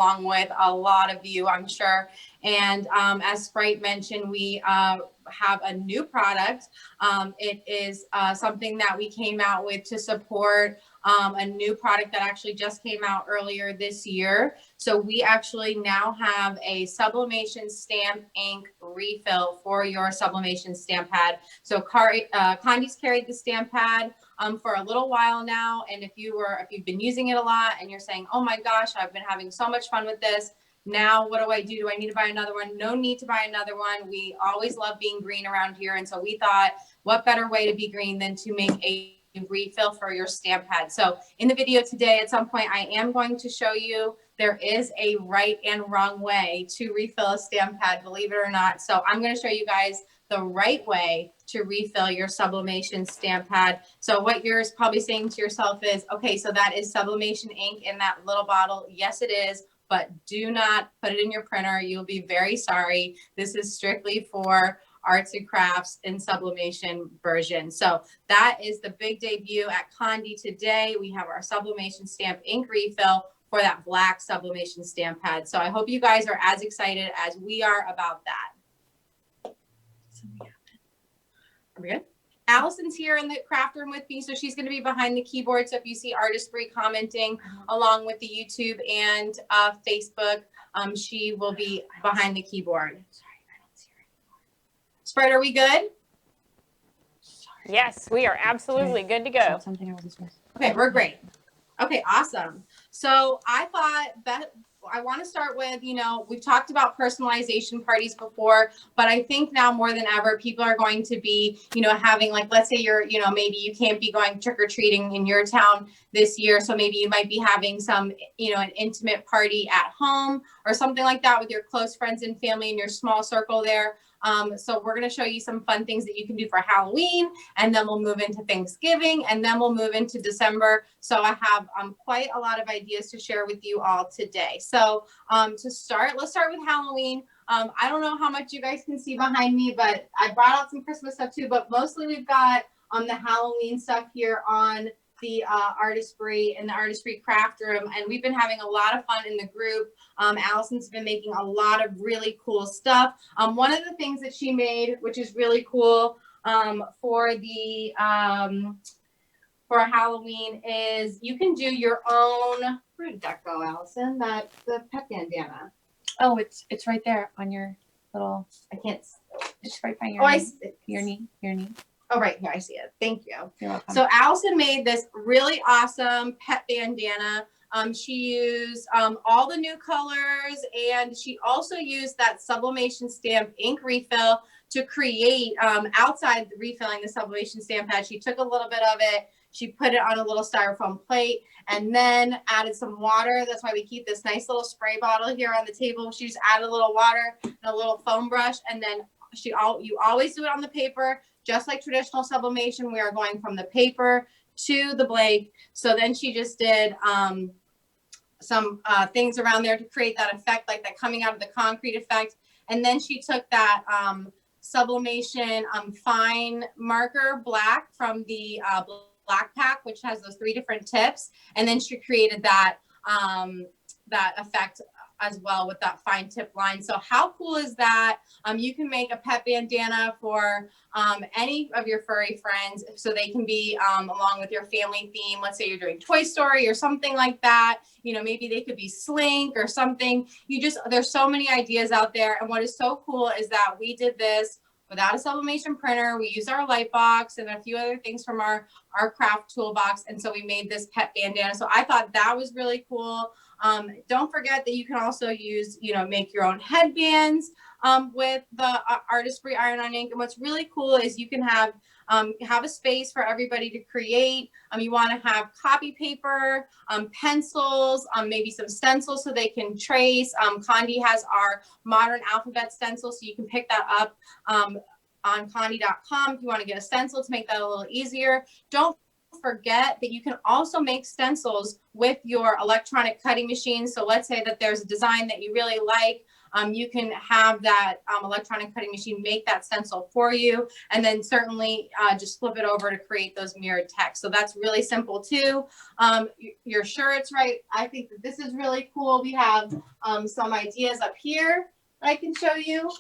along with a lot of you, I'm sure. And as Sprite mentioned, we have a new product. It is something that we came out with to support a new product that actually just came out earlier this year. So we actually now have a sublimation stamp ink refill for your sublimation stamp pad. So Condé's carried the stamp pad for a little while now. And if you've been using it a lot and you're saying, oh my gosh, I've been having so much fun with this. Now, what do I do? Do I need to buy another one? No need to buy another one. We always love being green around here. And so we thought, what better way to be green than to make a refill for your stamp pad. So in the video today, at some point, I am going to show you there is a right and wrong way to refill a stamp pad, believe it or not. So I'm going to show you guys the right way to refill your sublimation stamp pad. So what you're probably saying to yourself is, okay, so that is sublimation ink in that little bottle. Yes, it is, but do not put it in your printer. You'll be very sorry. This is strictly for arts and crafts in sublimation version. So that is the big debut at Condé today. We have our sublimation stamp ink refill for that black sublimation stamp pad. So I hope you guys are as excited as we are about that. Are we good? Allison's here in the craft room with me, so she's going to be behind the keyboard. So if you see Artesprix commenting along with the YouTube and Facebook, she will be behind the keyboard. Sprite, are we good? Yes, we are absolutely good to go. Okay, we're great. Okay, awesome. So I thought that I want to start with, we've talked about personalization parties before, but I think now more than ever, people are going to be, having like, let's say you're, maybe you can't be going trick-or-treating in your town this year. So maybe you might be having some, an intimate party at home or something like that with your close friends and family in your small circle there. So we're going to show you some fun things that you can do for Halloween, and then we'll move into Thanksgiving, and then we'll move into December. So I have quite a lot of ideas to share with you all today. So to start, let's start with Halloween. I don't know how much you guys can see behind me, but I brought out some Christmas stuff too, but mostly we've got the Halloween stuff here on the Artesprix and the Artesprix craft room, and we've been having a lot of fun in the group. Allison's been making a lot of really cool stuff. One of the things that she made, which is really cool for the for Halloween, is you can do your own. Where did that go, Allison? The pet bandana. Oh, it's right there on your little. I can't. It's right by your knee. Your knee. Oh, right here. I see it. Thank you. You're welcome. So Allison made this really awesome pet bandana. She used all the new colors, and she also used that sublimation stamp ink refill to create outside the refilling the sublimation stamp pad. She took a little bit of it. She put it on a little styrofoam plate and then added some water. That's why we keep this nice little spray bottle here on the table. She just added a little water and a little foam brush, and then you always do it on the paper. Just like traditional sublimation, we are going from the paper to the blank. So then she just did some things around there to create that effect, like that coming out of the concrete effect. And then she took that sublimation fine marker black from the black pack, which has those 3 different tips. And then she created that that effect as well with that fine tip line. So how cool is that? You can make a pet bandana for any of your furry friends, so they can be along with your family theme. Let's say you're doing Toy Story or something like that. Maybe they could be Slink or something. There's so many ideas out there. And what is so cool is that we did this without a sublimation printer. We used our light box and a few other things from our craft toolbox. And so we made this pet bandana. So I thought that was really cool. Don't forget that you can also use, make your own headbands with the Artesprix iron-on ink. And what's really cool is you can have a space for everybody to create. You want to have copy paper, pencils, maybe some stencils so they can trace. Condé has our modern alphabet stencil, so you can pick that up on Condé.com if you want to get a stencil to make that a little easier. Don't forget that you can also make stencils with your electronic cutting machine. So let's say that there's a design that you really like. you can have that electronic cutting machine make that stencil for you, and then certainly just flip it over to create those mirrored text. So that's really simple too. You're sure it's right. I think that this is really cool. We have some ideas up here I can show you.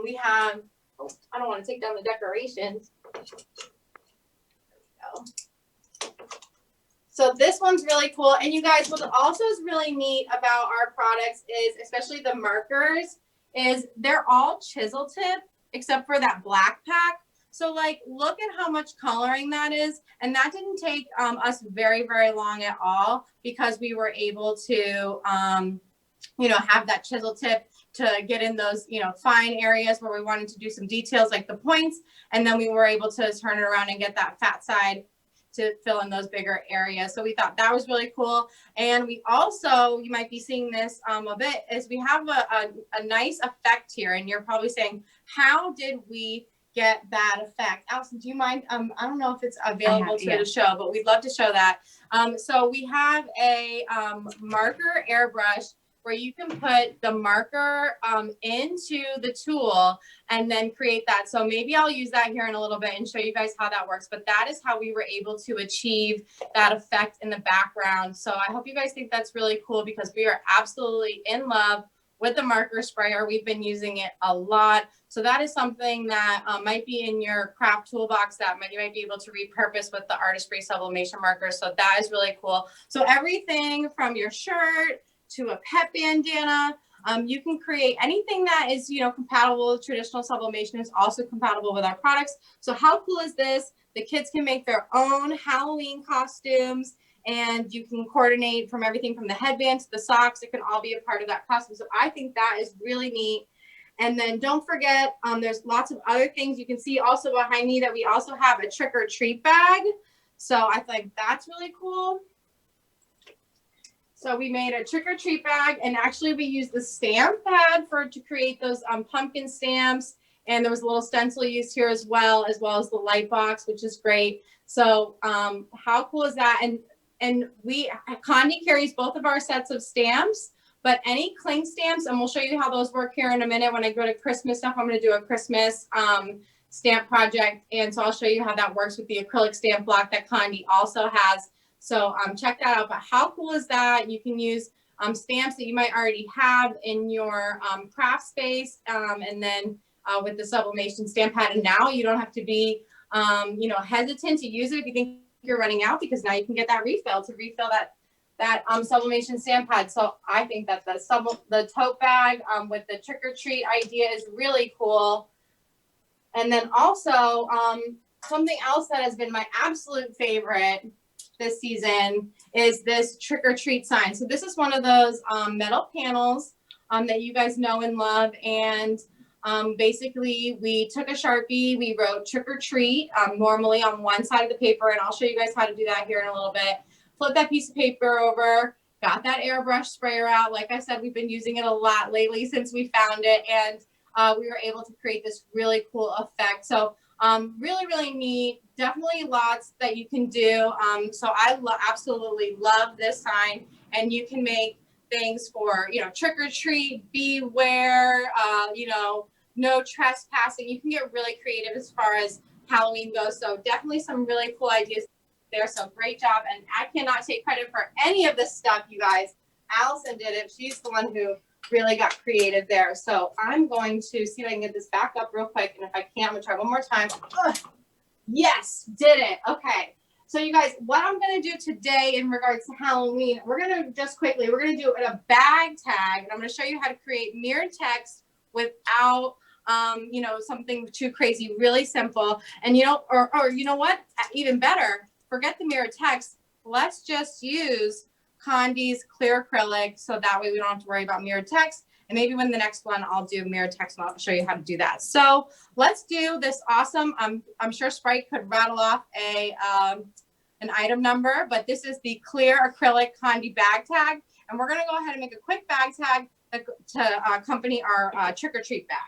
We have, oh, I don't want to take down the decorations. There we go. So this one's really cool. And you guys, what also is really neat about our products is, especially the markers, is they're all chisel tip except for that black pack. So like, look at how much coloring that is. And that didn't take us very, very long at all, because we were able to, you know, have that chisel tip to get in those, you know, fine areas where we wanted to do some details like the points. And then we were able to turn it around and get that fat side to fill in those bigger areas. So we thought that was really cool. And we also, you might be seeing this a bit, is we have a nice effect here. And you're probably saying, how did we get that effect? Allison, do you mind? I don't know if it's available to show, but we'd love to show that. So we have a marker airbrush where you can put the marker into the tool and then create that. So maybe I'll use that here in a little bit and show you guys how that works. But that is how we were able to achieve that effect in the background. So I hope you guys think that's really cool, because we are absolutely in love with the marker sprayer. We've been using it a lot. So that is something that might be in your craft toolbox that you might be able to repurpose with the Artesprix sublimation markers. So that is really cool. So everything from your shirt to a pet bandana, you can create anything that is, you know, compatible with traditional sublimation is also compatible with our products. So how cool is this? The kids can make their own Halloween costumes, and you can coordinate from everything from the headband to the socks. It can all be a part of that costume. So I think that is really neat. And then don't forget, there's lots of other things. You can see also behind me that we also have a trick or treat bag. So I think that's really cool. So we made a trick or treat bag, and actually we used the stamp pad to create those pumpkin stamps. And there was a little stencil used here as well as the light box, which is great. So how cool is that? And Condé carries both of our sets of stamps, but any cling stamps, and we'll show you how those work here in a minute. When I go to Christmas stuff, I'm going to do a Christmas stamp project. And so I'll show you how that works with the acrylic stamp block that Condé also has. So check that out. But how cool is that? You can use stamps that you might already have in your craft space, and then with the sublimation stamp pad. And now you don't have to be, you know, hesitant to use it if you think you're running out, because now you can get that refill to refill that sublimation stamp pad. So I think that the tote bag with the trick or treat idea is really cool. And then also something else that has been my absolute favorite this season is this trick or treat sign. So this is one of those metal panels that you guys know and love. And basically we took a Sharpie, we wrote trick or treat normally on one side of the paper, and I'll show you guys how to do that here in a little bit. Flip that piece of paper over, got that airbrush sprayer out. Like I said, we've been using it a lot lately since we found it, and we were able to create this really cool effect. So really, really neat. Definitely lots that you can do. So I absolutely love this sign, and you can make things for, you know, trick or treat, beware, you know, no trespassing. You can get really creative as far as Halloween goes. So definitely some really cool ideas there. So great job. And I cannot take credit for any of this stuff, you guys. Allison did it. She's the one who really got creative there. So I'm going to see if I can get this back up real quick. And if I can't, I'm going to try one more time. Ugh. Yes, did it. Okay. So you guys, what I'm going to do today in regards to Halloween, we're going to just quickly, we're going to do a bag tag, and I'm going to show you how to create mirrored text without, you know, something too crazy, really simple. And, you know, or you know what, even better, forget the mirrored text. Let's just use Condé's clear acrylic, so that way we don't have to worry about mirrored text. And maybe when the next one I'll do mirrored text, and I'll show you how to do that. So let's do this awesome. I'm sure Sprite could rattle off an item number, but this is the clear acrylic Condé bag tag, and we're going to go ahead and make a quick bag tag to accompany our trick or treat bag.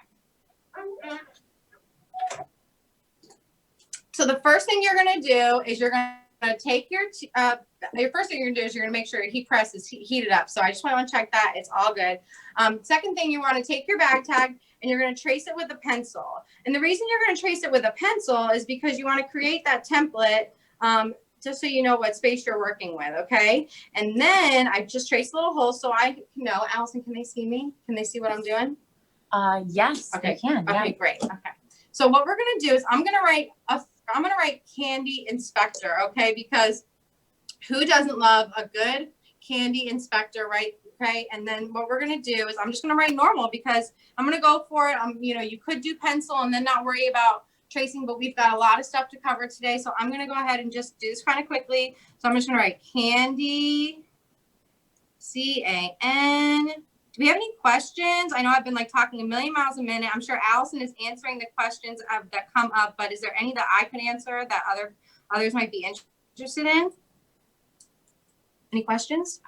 So the first thing you're going to do is you're going to take your first thing you're gonna do is you're gonna make sure your heat press is heated up. So I just want to check that it's all good. Second thing, you want to take your bag tag and you're going to trace it with a pencil. And the reason you're going to trace it with a pencil is because you want to create that template just so you know what space you're working with, okay? And then I just traced a little hole so I know. Allison, can they see me? Can they see what I'm doing? Yes, Okay. they can. Okay, Yeah. great. Okay. So what we're going to do is I'm going to write candy inspector, okay? Because who doesn't love a good candy inspector, right? Okay. And then what we're going to do is I'm just going to write normal because I'm going to go for it. You know, you could do pencil and then not worry about tracing, but we've got a lot of stuff to cover today. So I'm going to go ahead and just do this kind of quickly. So I'm just going to write candy, C-A-N. Do we have any questions? I know I've been like talking a million miles a minute. I'm sure Allison is answering the questions that come up, but is there any that I can answer that others might be interested in? Any questions?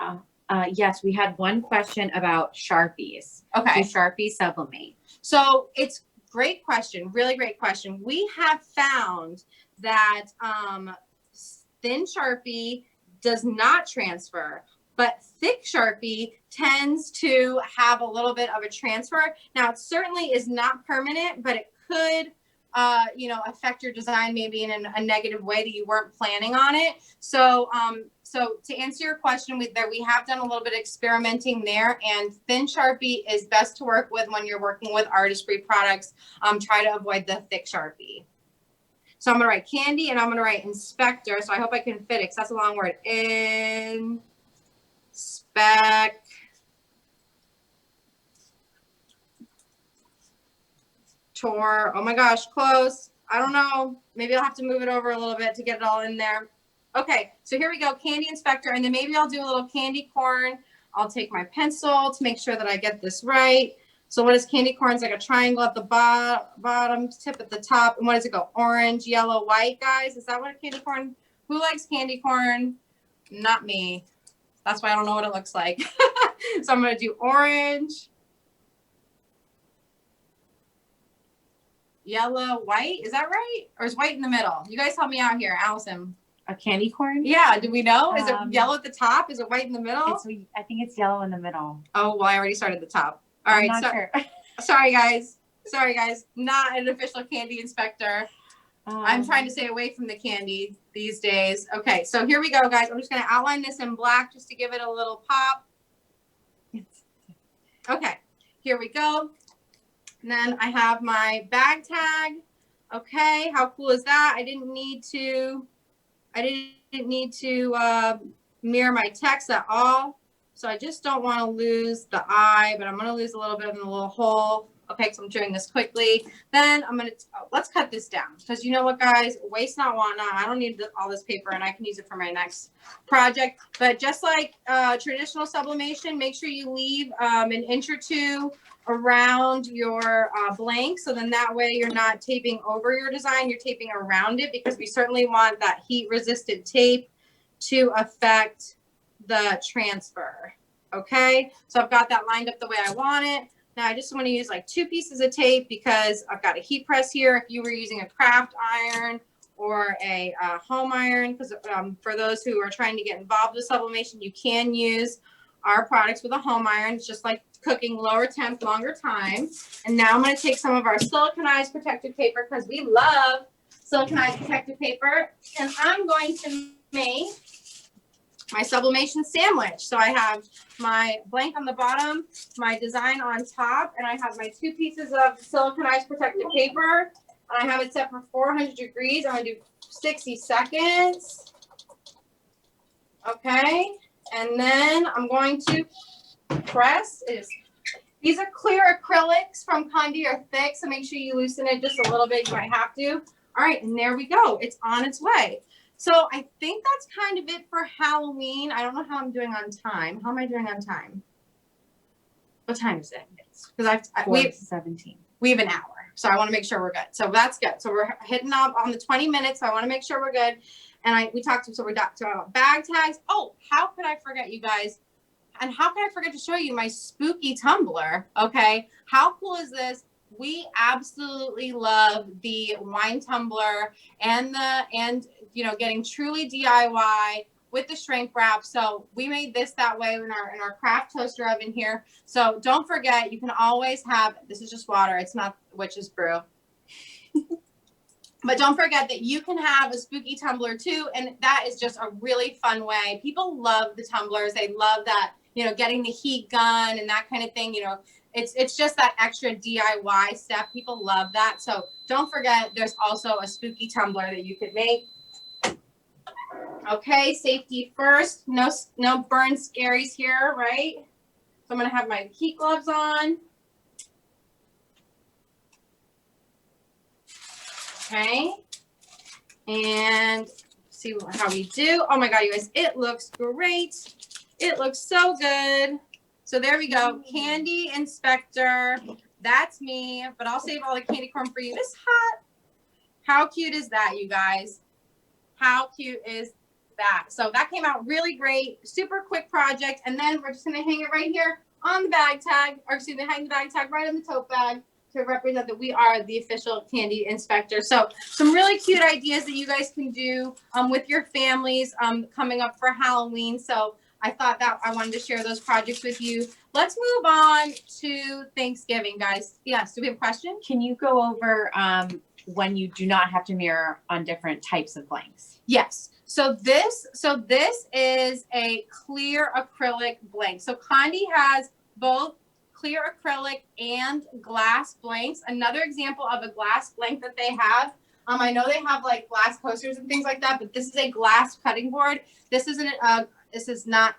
Yes, we had one question about Sharpies. Okay. Do Sharpies sublimate? So it's great question. Really great question. We have found that thin Sharpie does not transfer, but thick Sharpie tends to have a little bit of a transfer. Now, it certainly is not permanent, but it could you know, affect your design maybe in a negative way that you weren't planning on it. So, so to answer your question, we have done a little bit of experimenting there, and thin Sharpie is best to work with when you're working with Artesprix products. Try to avoid the thick Sharpie. So I'm going to write candy and I'm going to write inspector. So I hope I can fit it because that's a long word. Inspector. Oh my gosh, close. I don't know. Maybe I'll have to move it over a little bit to get it all in there. Okay, so here we go, candy inspector, and then maybe I'll do a little candy corn. I'll take my pencil to make sure that I get this right. So what is candy corn? It's like a triangle at the bottom, tip at the top. And what does it go? Orange, yellow, white, guys? Is that what a candy corn? Who likes candy corn? Not me. That's why I don't know what it looks like. So I'm going to do orange, yellow, white. Is that right? Or is white in the middle? You guys help me out here, Allison. A candy corn? Yeah. Do we know? Is it yellow at the top? Is it white in the middle? I think it's yellow in the middle. Oh, well, I already started the top. All right. I'm not sure. Sorry, guys. Sorry, guys. Not an official candy inspector. I'm trying to stay away from the candy these days. Okay. So here we go, guys. I'm just going to outline this in black just to give it a little pop. Okay. Here we go. And then I have my bag tag. Okay. How cool is that? I didn't need to mirror my text at all. So I just don't want to lose the eye, but I'm going to lose a little bit in the little hole. Okay, so I'm doing this quickly. Then I'm going to, let's cut this down. Because you know what, guys? Waste not, want not. I don't need all this paper, and I can use it for my next project. But just like traditional sublimation, make sure you leave an inch or two around your blank. So then that way you're not taping over your design. You're taping around it, because we certainly want that heat-resistant tape to affect the transfer. Okay, so I've got that lined up the way I want it. Now I just want to use like 2 pieces of tape because I've got a heat press here. If you were using a craft iron or a home iron, because for those who are trying to get involved with sublimation, you can use our products with a home iron. It's just like cooking, lower temp, longer time. And now I'm going to take some of our siliconized protective paper, because we love siliconized protective paper, and I'm going to make my sublimation sandwich. So I have my blank on the bottom, my design on top, and I have my 2 pieces of siliconized protective paper. And I have it set for 400 degrees. I'm going to do 60 seconds. Okay. And then I'm going to press. These are clear acrylics from Condé, are thick, so make sure you loosen it just a little bit. You might have to. All right, and there we go. It's on its way. So I think that's kind of it for Halloween. I don't know how I'm doing on time. How am I doing on time? What time is it? Because we have an hour, so I want to make sure we're good. So that's good. So we're hitting up on the 20 minutes. So I want to make sure we're good. And we talked about bag tags. Oh, how could I forget, you guys? And how could I forget to show you my spooky tumbler? Okay, how cool is this? we absolutely love the wine tumbler and getting truly DIY with the shrink wrap. So we made this that way in our craft toaster oven here. So don't forget, you can always have, this is just water, it's not witch's brew. But don't forget that you can have a spooky tumbler too, and that is just a really fun way. People love the tumblers. They love that, getting the heat gun and that kind of thing. It's just that extra DIY step. People love that. So don't forget, there's also a spooky tumbler that you could make. Okay, safety first. No burn scaries here, right? So I'm gonna have my heat gloves on. Okay, and see how we do. Oh my God, you guys, it looks great. It looks so good. So there we go, candy inspector. That's me, but I'll save all the candy corn for you. It's hot. How cute is that, you guys? How cute is that? So that came out really great, super quick project. And then we're just gonna hang it right here on the bag tag, or excuse me, hang the bag tag right in the tote bag to represent that we are the official candy inspector. So some really cute ideas that you guys can do with your families coming up for Halloween. So I thought that I wanted to share those projects with you. Let's move on to Thanksgiving, guys. Yes, do we have a question? Can you go over when you do not have to mirror on different types of blanks? Yes. So this is a clear acrylic blank. So Condé has both clear acrylic and glass blanks. Another example of a glass blank that they have. I know they have like glass coasters and things like that, but this is a glass cutting board. This is not,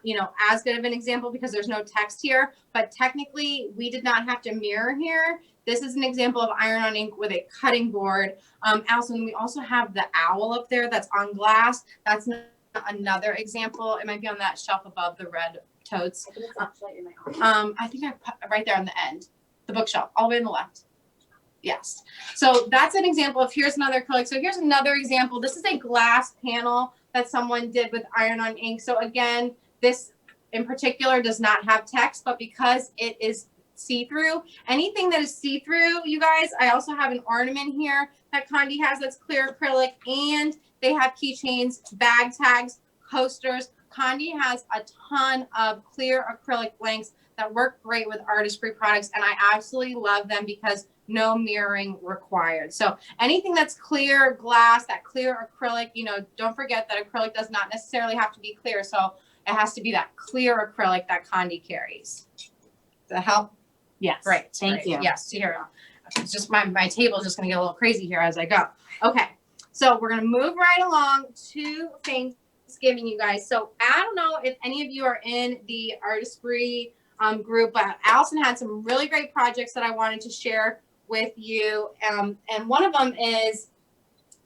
as good of an example because there's no text here, but technically we did not have to mirror here. This is an example of iron on ink with a cutting board. Allison, we also have the owl up there that's on glass. That's another example. It might be on that shelf above the red totes. I think it's actually in my office. I think I put right there on the end, the bookshelf, all the way on the left. Yes. So that's an example of, here's another acrylic. So here's another example. This is a glass panel that someone did with iron on ink. So again, this in particular does not have text, but because it is see-through, anything that is see-through, you guys, I also have an ornament here that Condé has that's clear acrylic, and they have keychains, bag tags, coasters. Condé has a ton of clear acrylic blanks that work great with Artesprix products, and I absolutely love them because no mirroring required. So anything that's clear glass, that clear acrylic, don't forget that acrylic does not necessarily have to be clear. So it has to be that clear acrylic that Condé carries. Does that help? Yes. Great. Thank you. Yes. Here, it's just my table is just going to get a little crazy here as I go. Okay. So we're going to move right along to Thanksgiving, you guys. So I don't know if any of you are in the Artesprix group, but Allison had some really great projects that I wanted to share with you. And one of them is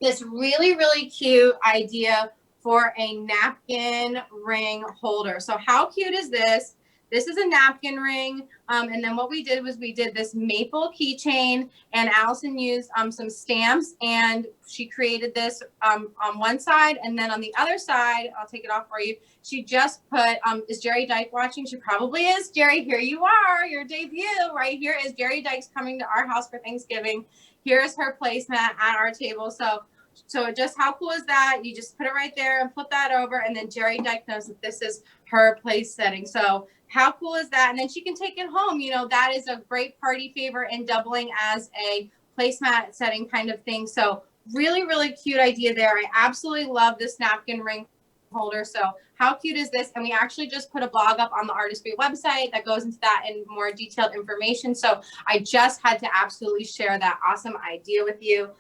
this really, really cute idea for a napkin ring holder. So how cute is this? This is a napkin ring. And then what we did was we did this maple keychain, and Allison used some stamps, and she created this on one side, and then on the other side, I'll take it off for you. She just put, is Jerry Dyke watching? She probably is. Jerry, here you are, your debut. Right here is Jerry Dyke's coming to our house for Thanksgiving. Here's her placemat at our table. So just how cool is that? You just put it right there and flip that over, and then Jerry Dyke knows that this is her place setting. So how cool is that? And then she can take it home. That is a great party favor and doubling as a placemat setting kind of thing. So really, really cute idea there. I absolutely love this napkin ring holder. So how cute is this? And we actually just put a blog up on the Artesprix website that goes into that in more detailed information. So I just had to absolutely share that awesome idea with you.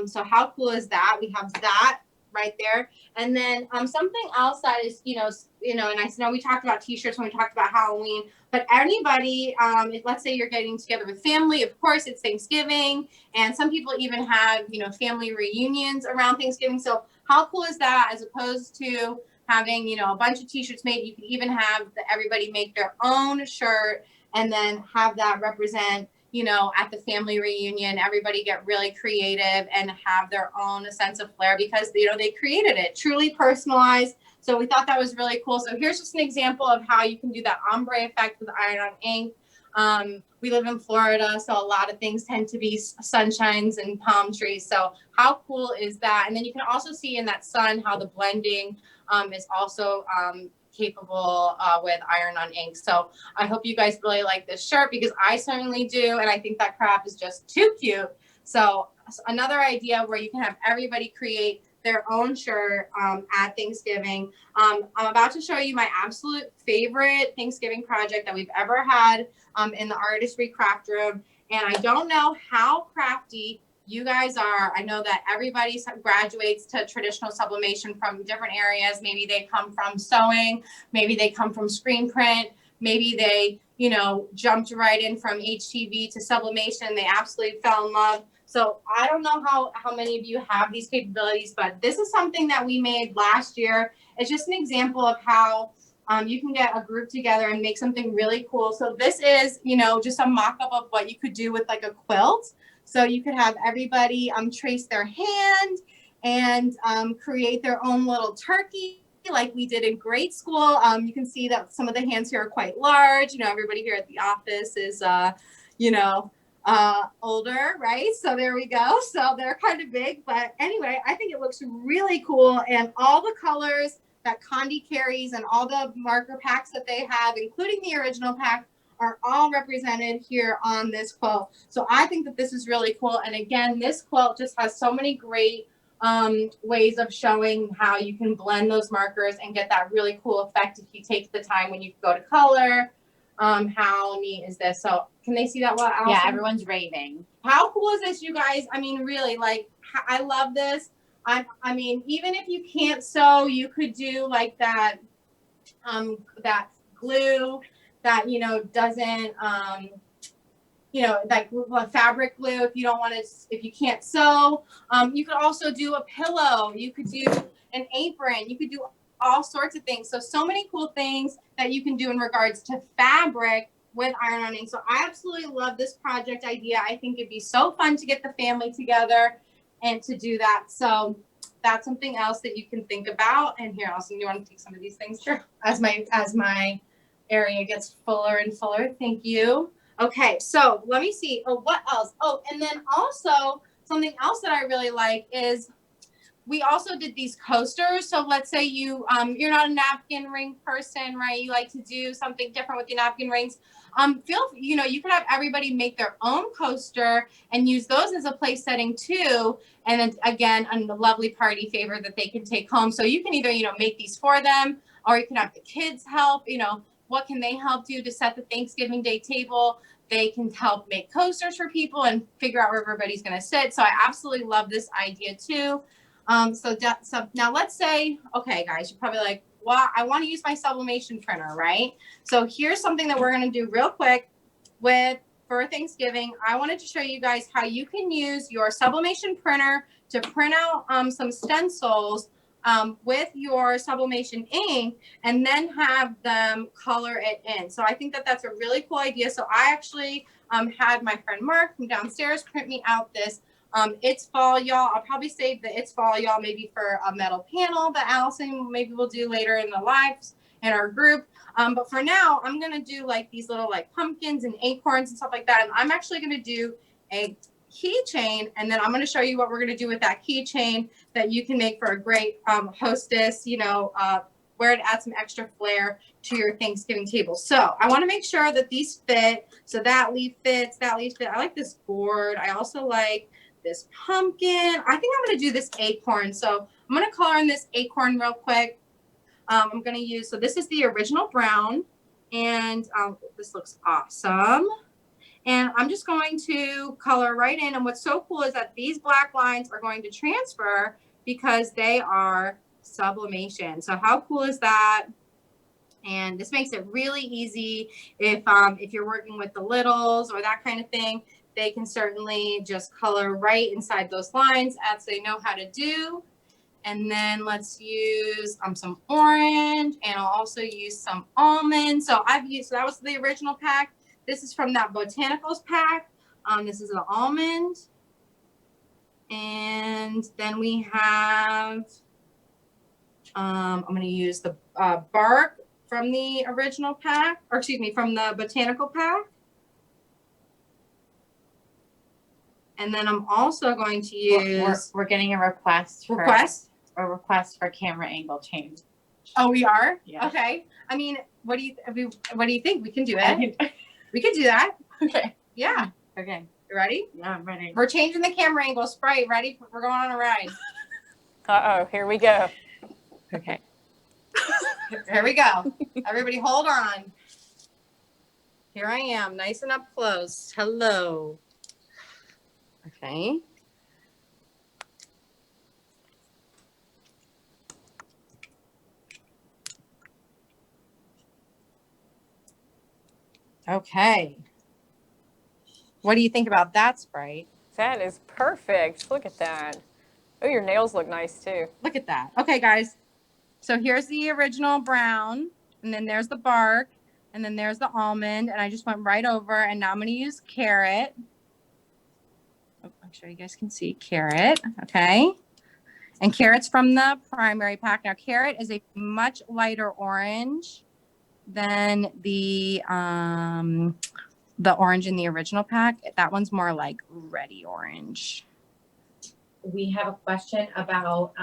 So how cool is that? We have that right there. And then something else that is, and I know we talked about t-shirts when we talked about Halloween, but anybody, if let's say you're getting together with family, of course it's Thanksgiving, and some people even have, family reunions around Thanksgiving. So how cool is that, as opposed to having, a bunch of t-shirts made? You can even have everybody make their own shirt and then have that represent, at the family reunion, everybody get really creative and have their own sense of flair because, they created it, truly personalized. So we thought that was really cool. So here's just an example of how you can do that ombre effect with iron on ink. We live in Florida, so a lot of things tend to be sunshines and palm trees. So how cool is that? And then you can also see in that sun how the blending is also capable with iron on ink. So I hope you guys really like this shirt, because I certainly do. And I think that craft is just too cute. So another idea where you can have everybody create their own shirt at Thanksgiving. I'm about to show you my absolute favorite Thanksgiving project that we've ever had in the Artesprix craft room. And I don't know how crafty you guys are. I know that everybody graduates to traditional sublimation from different areas. Maybe they come from sewing, maybe they come from screen print, maybe they, you know, jumped right in from HTV to sublimation. They absolutely fell in love. So I don't know how many of you have these capabilities, but this is something that we made last year. It's just an example of how you can get a group together and make something really cool. So this is, you know, just a mock-up of what you could do with like a quilt. So you could have everybody trace their hand and create their own little turkey like we did in grade school. You can see that some of the hands here are quite large. You know, everybody here at the office is, you know, older, right? So there we go. So they're kind of big, but anyway, I think it looks really cool. And all the colors that Condé carries and all the marker packs that they have, including the original pack, are all represented here on this quilt. So I think that this is really cool. And again, this quilt just has so many great ways of showing how you can blend those markers and get that really cool effect if you take the time when you go to color. How neat is this? So can they see that well, Allison? Yeah, everyone's raving. How cool is this, you guys? I mean, really, like, I love this. I mean, even if you can't sew, you could do like that, that glue that, you know, doesn't, you know, like fabric glue. If you don't want to, if you can't sew, you could also do a pillow. You could do an apron. You could do all sorts of things. So many cool things that you can do in regards to fabric with iron on ink. So I absolutely love this project idea. I think it'd be so fun to get the family together and to do that. So that's something else that you can think about. And here, Allison, you want to take some of these things? Sure. As my area gets fuller and fuller. Thank you. Okay, so let me see. Oh, what else? Oh, and then also something else that I really like is we also did these coasters. So let's say you're not a napkin ring person, right? You like to do something different with your napkin rings. You can have everybody make their own coaster and use those as a place setting too. And then again, a lovely party favor that they can take home. So you can either, make these for them, or you can have the kids help. What can they help do to set the Thanksgiving Day table? They can help make coasters for people and figure out where everybody's going to sit. So I absolutely love this idea too. So now let's say, okay, guys, you're probably like, well, I want to use my sublimation printer, right? So here's something that we're going to do real quick for Thanksgiving. I wanted to show you guys how you can use your sublimation printer to print out some stencils with your sublimation ink and then have them color it in. So I think that that's a really cool idea. So I actually had my friend Mark from downstairs print me out this It's Fall Y'all. I'll probably save the It's Fall Y'all maybe for a metal panel that Allison maybe will do later in the lives in our group. But for now, I'm going to do like these little like pumpkins and acorns and stuff like that. And I'm actually going to do a keychain, and then I'm going to show you what we're going to do with that keychain that you can make for a great hostess, where it adds some extra flair to your Thanksgiving table. So I want to make sure that these fit. So that leaf fits, that leaf fits. I like this gourd. I also like this pumpkin. I think I'm going to do this acorn. So I'm going to color in this acorn real quick. I'm going to use, so this is the original brown, and this looks awesome. And I'm just going to color right in. And what's so cool is that these black lines are going to transfer because they are sublimation. So how cool is that? And this makes it really easy if you're working with the littles or that kind of thing. They can certainly just color right inside those lines as they know how to do. And then let's use some orange, and I'll also use some almond. So that was the original pack. This is from that botanicals pack. This is an almond. And then we have, I'm going to use the bark from the original pack, or excuse me, from the botanical pack. And then I'm also going to We're, use we're getting a request for request. camera angle change. Oh, we are? Yeah. Okay. I mean, what do you think? We can do I it. can- We can do that. Okay. Yeah. Okay. You ready? Yeah, I'm ready. We're changing the camera angle. Sprite, ready? We're going on a ride. Uh-oh, here we go. Okay. Here we go. Everybody hold on. Here I am, nice and up close. Hello. Okay. Okay. What do you think about that, Sprite? That is perfect. Look at that. Oh, your nails look nice too. Look at that. Okay, guys. So here's the original brown, and then there's the bark, and then there's the almond, and I just went right over, and now I'm going to use carrot. Oh, make sure you guys can see carrot, okay? And carrot's from the primary pack. Now, carrot is a much lighter orange than the orange in the original pack. That one's more like reddy orange. We have a question about,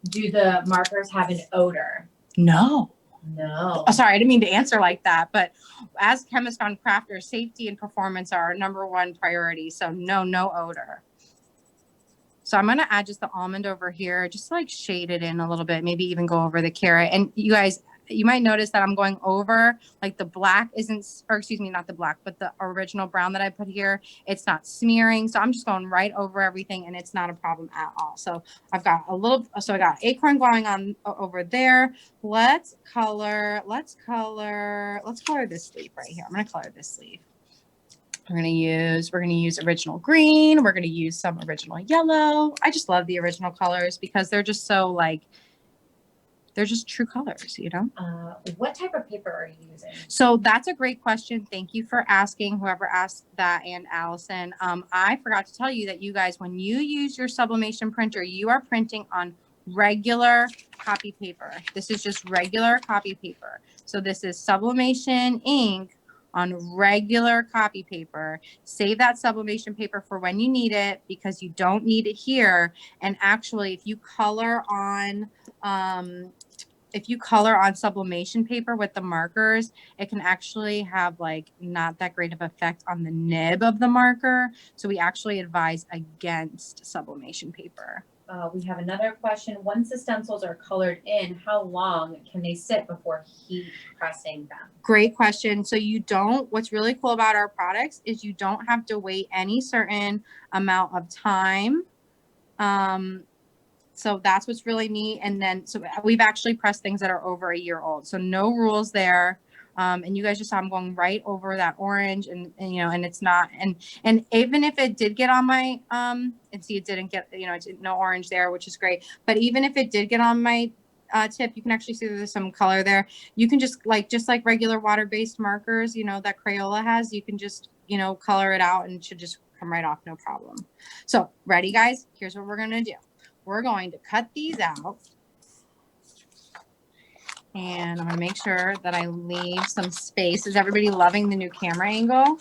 do the markers have an odor? No. No. Oh, sorry, I didn't mean to answer like that, but as chemists on crafters, safety and performance are our #1 priority. So no odor. So I'm going to add just the almond over here, just like shade it in a little bit, maybe even go over the carrot. And you guys, you might notice that I'm going over, like the black isn't, or excuse me, not the black, but the original brown that I put here, it's not smearing. So I'm just going right over everything and it's not a problem at all. So I've got a little, so I got acorn going on over there. Let's color this sleeve right here. I'm going to color this sleeve. We're going to use original green. We're going to use some original yellow. I just love the original colors because they're just so like, they're just true colors, you know? What type of paper are you using? So that's a great question. Thank you for asking, whoever asked that, and Allison. I forgot to tell you that you guys, when you use your sublimation printer, you are printing on regular copy paper. This is just regular copy paper. So this is sublimation ink on regular copy paper. Save that sublimation paper for when you need it because you don't need it here. And actually, if you color on sublimation paper with the markers, it can actually have like not that great of effect on the nib of the marker. So we actually advise against sublimation paper. We have another question. Once the stencils are colored in, how long can they sit before heat pressing them? Great question. So what's really cool about our products is you don't have to wait any certain amount of time. So that's what's really neat. And then, so we've actually pressed things that are over a year old. So no rules there. And you guys just saw I'm going right over that orange and you know, and it's not, and even if it did get on my, and see, it didn't get, you know, it's no orange there, which is great. But even if it did get on my tip, you can actually see there's some color there. You can just like regular water-based markers, you know, that Crayola has, you can just, you know, color it out and it should just come right off, no problem. So ready, guys? Here's what we're going to do. We're going to cut these out. And I'm going to make sure that I leave some space. Is everybody loving the new camera angle?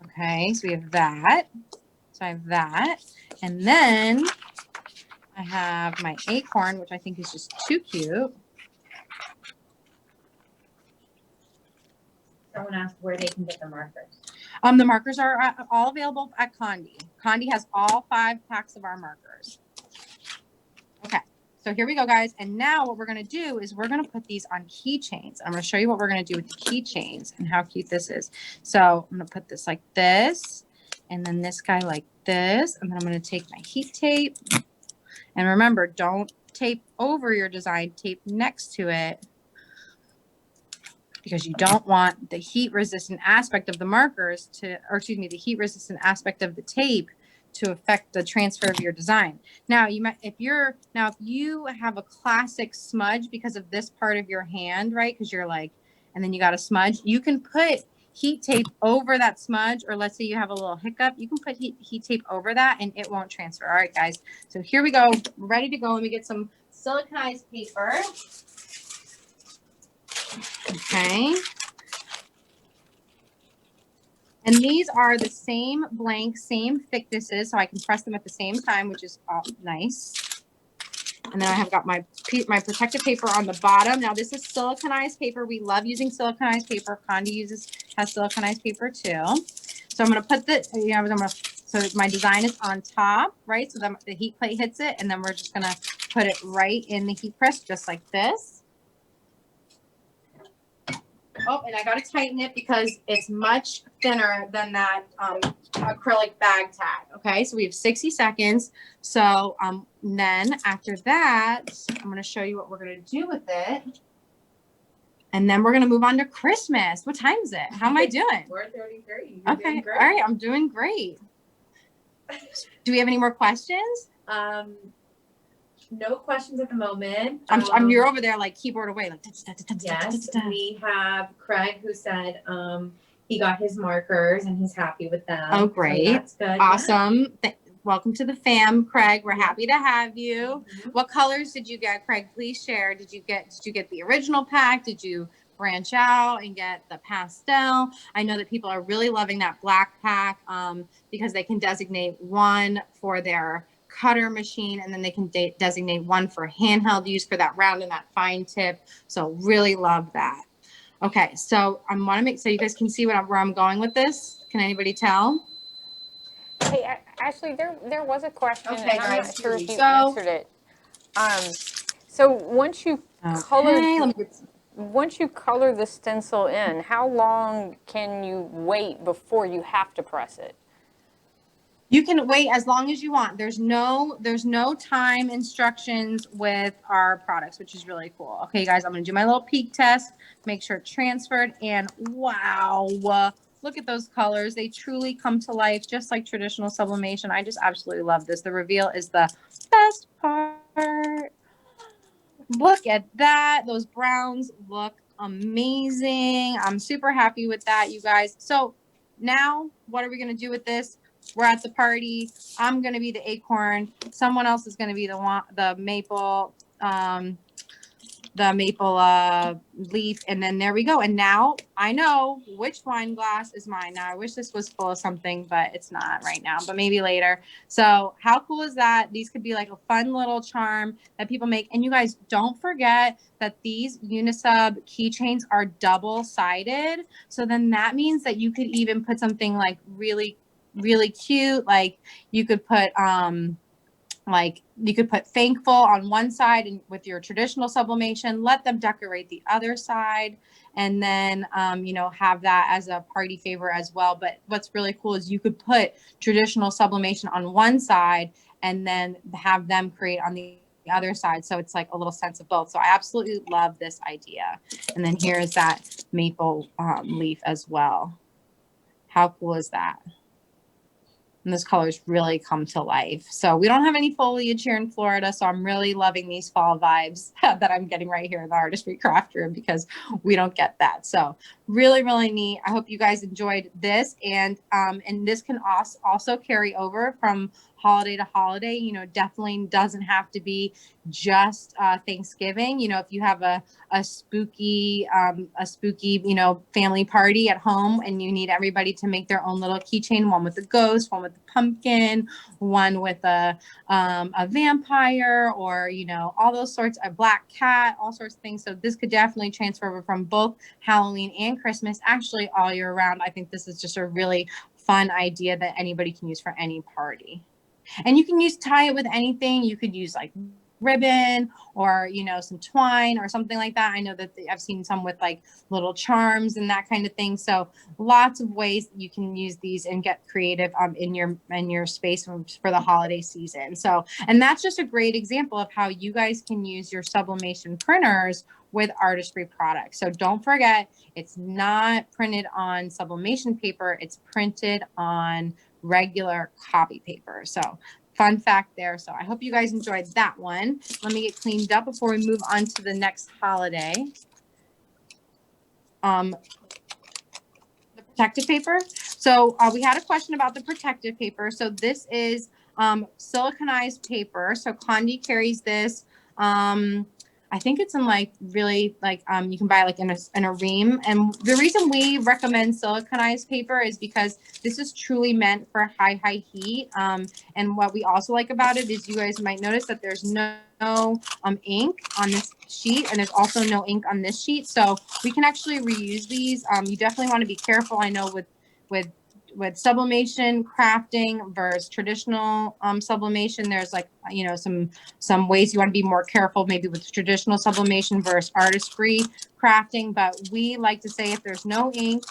Okay, so we have that. So I have that. And then I have my acorn, which I think is just too cute. Someone asked where they can get the markers. The markers are all available at Condé. Condé has all 5 packs of our markers. Okay. So here we go, guys. And now what we're going to do is we're going to put these on keychains. I'm going to show you what we're going to do with the keychains and how cute this is. So I'm going to put this like this, and then this guy like this. And then I'm going to take my heat tape. And remember, don't tape over your design, tape next to it, because you don't want the heat resistant aspect of the markers to, or excuse me, the heat resistant aspect of the tape to affect the transfer of your design. Now you might, if you have a classic smudge because of this part of your hand, right? Because you're like, and then you got a smudge, you can put heat tape over that smudge, or let's say you have a little hiccup, you can put heat tape over that and it won't transfer. All right, guys. So here we go. We're ready to go. Let me get some siliconized paper. Okay. And these are the same blank, same thicknesses, so I can press them at the same time, which is nice. And then I have got my protective paper on the bottom. Now this is siliconized paper. We love using siliconized paper. Condé has siliconized paper too. So I'm going to put so my design is on top, right? So the heat plate hits it, and then we're just going to put it right in the heat press, just like this. Oh, and I got to tighten it because it's much thinner than that acrylic bag tag. Okay, so we have 60 seconds. So then after that, I'm going to show you what we're going to do with it. And then we're going to move on to Christmas. What time is it? How am I doing? 4:33. Okay, all right, I'm doing great. Do we have any more questions? No questions at the moment. You're over there like keyboard away, like Yes, we have Craig who said he got his markers and he's happy with them. Oh, great. So that's good. Awesome. Welcome to the fam, Craig. We're happy to have you. Mhm. What colors did you get, Craig? Please share. Did you get the original pack? Did you branch out and get the pastel? I know that people are really loving that black pack because they can designate one for their cutter machine, and then they can designate one for handheld use for that round and that fine tip. So really love that. Okay, so I want to make so you guys can see where I'm going with this. Can anybody tell? Hey, Ashley, there was a question, Okay, and I'm guys, not sure here if we you go. answered it. So once you color the stencil in, how long can you wait before you have to press it? You can wait as long as you want. There's no time instructions with our products, which is really cool. Okay, guys, I'm going to do my little peek test, make sure it's transferred, and wow, look at those colors. They truly come to life just like traditional sublimation. I just absolutely love this. The reveal is the best part. Look at that. Those browns look amazing. I'm super happy with that, you guys. So now what are we going to do with this? We're at the party. I'm going to be the acorn. Someone else is going to be the maple leaf, and then there we go. And now I know which wine glass is mine. Now I wish this was full of something, but it's not right now, but maybe later. So how cool is that? These could be like a fun little charm that people make. And you guys don't forget that these Unisub keychains are double-sided. So then that means that you could even put something like really, really cute. Like you could put thankful on one side and with your traditional sublimation, let them decorate the other side, and then have that as a party favor as well. But what's really cool is you could put traditional sublimation on one side and then have them create on the other side, so it's like a little sense of both. So I absolutely love this idea. And then here is that maple leaf as well. How cool is that? And those colors really come to life. So we don't have any foliage here in Florida, so I'm really loving these fall vibes that I'm getting right here in the Artesprix craft room because we don't get that. So really, really neat. I hope you guys enjoyed this, and this can also carry over from holiday to holiday. You know, definitely doesn't have to be just Thanksgiving. You know, if you have a spooky family party at home and you need everybody to make their own little keychain, one with a ghost, one with a pumpkin, one with a vampire, or all those sorts, a black cat, all sorts of things. So this could definitely transfer over from both Halloween and Christmas, actually all year round. I think this is just a really fun idea that anybody can use for any party. And you can tie it with anything. You could use like ribbon or some twine or something like that. I know that I've seen some with like little charms and that kind of thing. So lots of ways that you can use these and get creative in your space for the holiday season. So, and that's just a great example of how you guys can use your sublimation printers with Artesprix products. So don't forget, it's not printed on sublimation paper, it's printed on regular copy paper. So fun fact there. So I hope you guys enjoyed that one. Let me get cleaned up before we move on to the next holiday. The protective paper. So we had a question about the protective paper. So this is siliconized paper. So Condé carries this. I I think it's in like really like you can buy like in a ream. And the reason we recommend siliconized paper is because this is truly meant for high heat. And what we also like about it is you guys might notice that there's no ink on this sheet, and there's also no ink on this sheet, so we can actually reuse these. You definitely want to be careful. I know with sublimation crafting versus traditional sublimation, there's like, you know, some ways you want to be more careful maybe with traditional sublimation versus Artesprix crafting. But we like to say if there's no ink,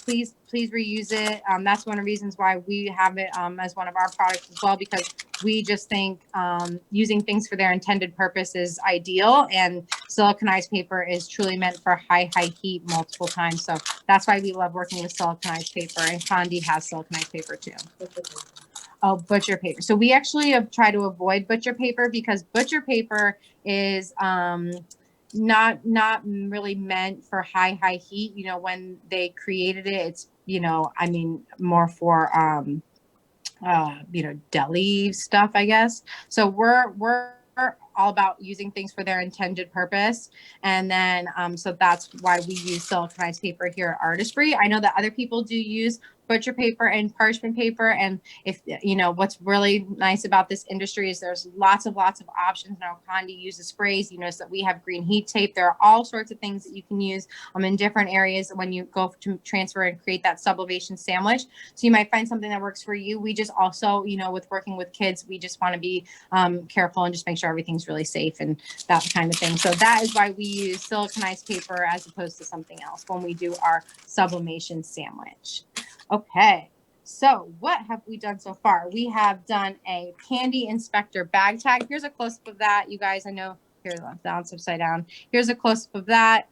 please reuse it. That's one of the reasons why we have it as one of our products as well, because we just think using things for their intended purpose is ideal, and siliconized paper is truly meant for high heat multiple times. So that's why we love working with siliconized paper, and Condé has siliconized paper too. Oh, butcher paper. So we actually have tried to avoid butcher paper because butcher paper is not really meant for high heat. You know, when they created it, it's, you know, I mean, more for you know, deli stuff, I guess. So we're all about using things for their intended purpose. And then so that's why we use siliconized paper here at Artesprix. I know that other people do use butcher paper and parchment paper. And if, you know, what's really nice about this industry is there's lots of options. Now Condé uses sprays. You notice that we have green heat tape. There are all sorts of things that you can use in different areas when you go to transfer and create that sublimation sandwich. So you might find something that works for you. We just also, you know, with working with kids, we just want to be careful and just make sure everything's really safe and that kind of thing. So that is why we use siliconized paper as opposed to something else when we do our sublimation sandwich. Okay, so what have we done so far? We have done a candy inspector bag tag. Here's a close-up of that. You guys, I know, here, that's upside down. Here's a close-up of that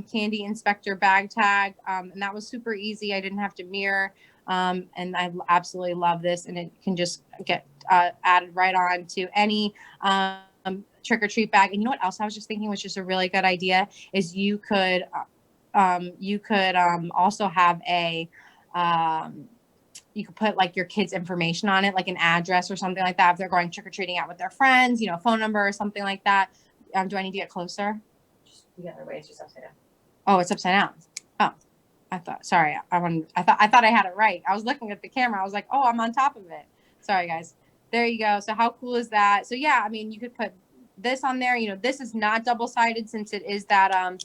candy inspector bag tag. And that was super easy. I didn't have to mirror. And I absolutely love this. And it can just get added right on to any trick-or-treat bag. And you know what else I was just thinking was just a really good idea is you could also have a you could put like your kids' information on it, like an address or something like that. If they're going trick-or-treating out with their friends, you know, phone number or something like that. Do I need to get closer? Just the other way, it's just upside down. Oh, it's upside down. Oh, I thought I had it right. I was looking at the camera. I was like, oh, I'm on top of it. Sorry, guys. There you go. So how cool is that? So yeah, I mean, you could put this on there. You know, this is not double-sided since it is that